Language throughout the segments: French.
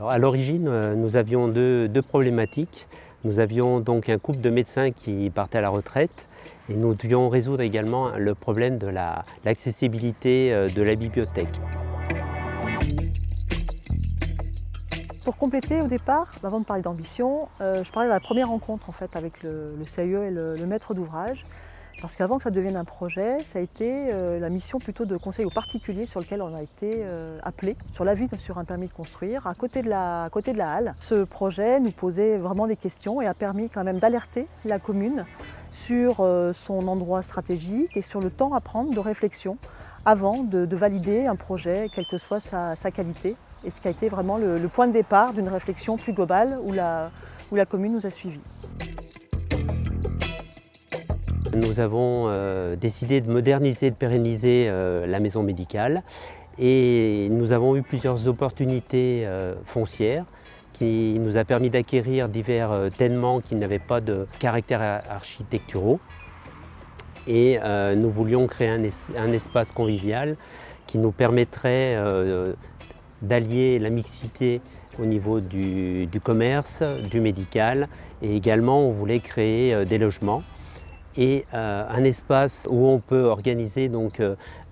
Alors, à l'origine, nous avions deux problématiques. Nous avions donc un couple de médecins qui partaient à la retraite et nous devions résoudre également le problème de l'accessibilité de la bibliothèque. Pour compléter au départ, avant de parler d'ambition, je parlais de la première rencontre en fait, avec le CAUE et le maître d'ouvrage. Parce qu'avant que ça devienne un projet, ça a été la mission plutôt de conseil aux particuliers sur lequel on a été appelé sur l'avis sur un permis de construire à côté de la halle. Ce projet nous posait vraiment des questions et a permis quand même d'alerter la commune sur son endroit stratégique et sur le temps à prendre de réflexion avant de valider un projet, quelle que soit sa qualité. Et ce qui a été vraiment le point de départ d'une réflexion plus globale où la commune nous a suivis. Nous avons décidé de moderniser et de pérenniser la maison médicale et nous avons eu plusieurs opportunités foncières qui nous a permis d'acquérir divers ténements qui n'avaient pas de caractère architecturaux. Et nous voulions créer un espace convivial qui nous permettrait d'allier la mixité au niveau du commerce, du médical, et également on voulait créer des logements et un espace où on peut organiser donc,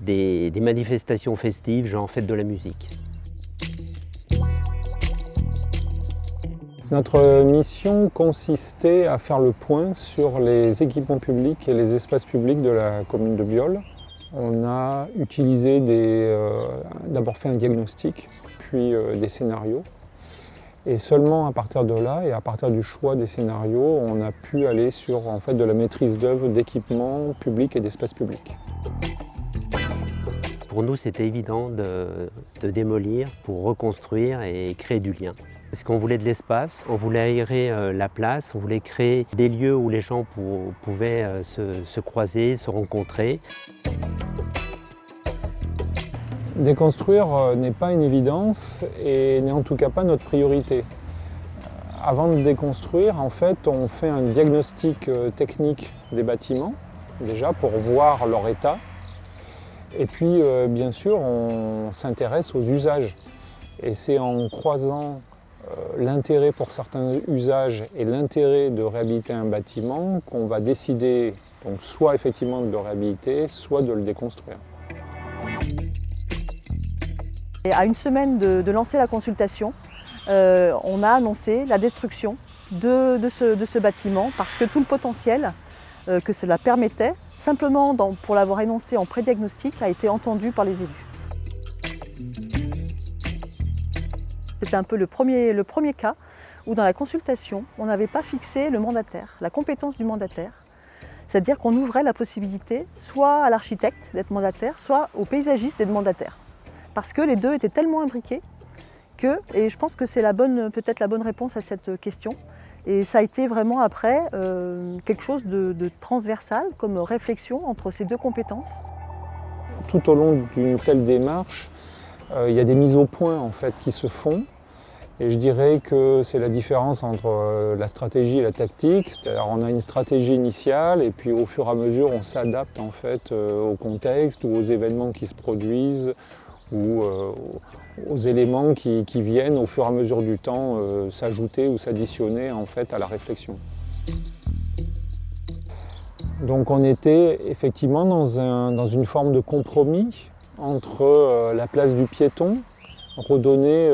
des manifestations festives, genre fête de la musique. Notre mission consistait à faire le point sur les équipements publics et les espaces publics de la commune de Biol. On a utilisé d'abord fait un diagnostic, puis des scénarios. Et seulement à partir de là et à partir du choix des scénarios, on a pu aller sur en fait, de la maîtrise d'œuvre d'équipements publics et d'espaces publics. Pour nous, c'était évident de démolir pour reconstruire et créer du lien. Parce qu'on voulait de l'espace, on voulait aérer la place, on voulait créer des lieux où les gens pouvaient se croiser, se rencontrer. Déconstruire n'est pas une évidence et n'est en tout cas pas notre priorité. Avant de déconstruire, en fait, on fait un diagnostic technique des bâtiments, déjà pour voir leur état. Et puis, bien sûr, on s'intéresse aux usages. Et c'est en croisant l'intérêt pour certains usages et l'intérêt de réhabiliter un bâtiment qu'on va décider donc, soit effectivement de le réhabiliter, soit de le déconstruire. Et à une semaine de lancer la consultation, on a annoncé la destruction de ce bâtiment parce que tout le potentiel que cela permettait, simplement pour l'avoir énoncé en pré-diagnostic, a été entendu par les élus. C'était un peu le premier cas où dans la consultation, on n'avait pas fixé le mandataire, la compétence du mandataire. C'est-à-dire qu'on ouvrait la possibilité soit à l'architecte d'être mandataire, soit au paysagiste d'être mandataire. Parce que les deux étaient tellement imbriqués et je pense que c'est peut-être la bonne réponse à cette question. Et ça a été vraiment après quelque chose de transversal comme réflexion entre ces deux compétences. Tout au long d'une telle démarche, il y a des mises au point en fait, qui se font. Et je dirais que c'est la différence entre la stratégie et la tactique. C'est-à-dire on a une stratégie initiale et puis au fur et à mesure on s'adapte en fait, au contexte ou aux événements qui se produisent ou aux éléments qui viennent au fur et à mesure du temps s'ajouter ou s'additionner en fait, à la réflexion. Donc on était effectivement dans une forme de compromis entre la place du piéton, redonner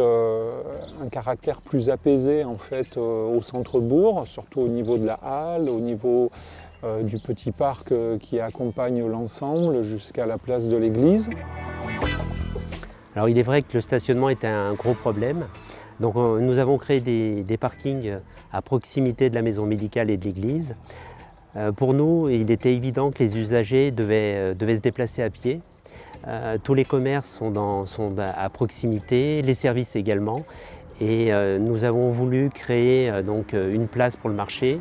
un caractère plus apaisé en fait, au centre-bourg, surtout au niveau de la halle, au niveau du petit parc qui accompagne l'ensemble jusqu'à la place de l'église. Alors il est vrai que le stationnement était un gros problème. Donc nous avons créé des parkings à proximité de la maison médicale et de l'église. Pour nous, il était évident que les usagers devaient se déplacer à pied. Tous les commerces sont à proximité, les services également. Et nous avons voulu créer donc, une place pour le marché.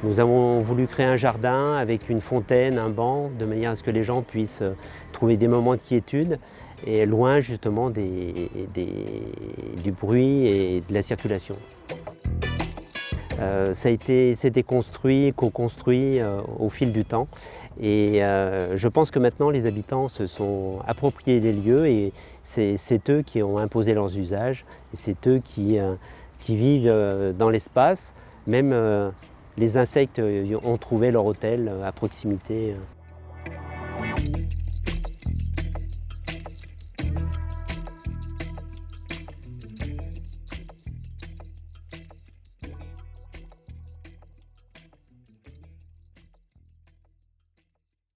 Nous avons voulu créer un jardin avec une fontaine, un banc, de manière à ce que les gens puissent trouver des moments de quiétude et loin justement du bruit et de la circulation. C'était construit, co-construit au fil du temps. Et je pense que maintenant les habitants se sont appropriés des lieux et c'est eux qui ont imposé leurs usages. Et c'est eux qui vivent dans l'espace. Même les insectes ont trouvé leur hôtel à proximité.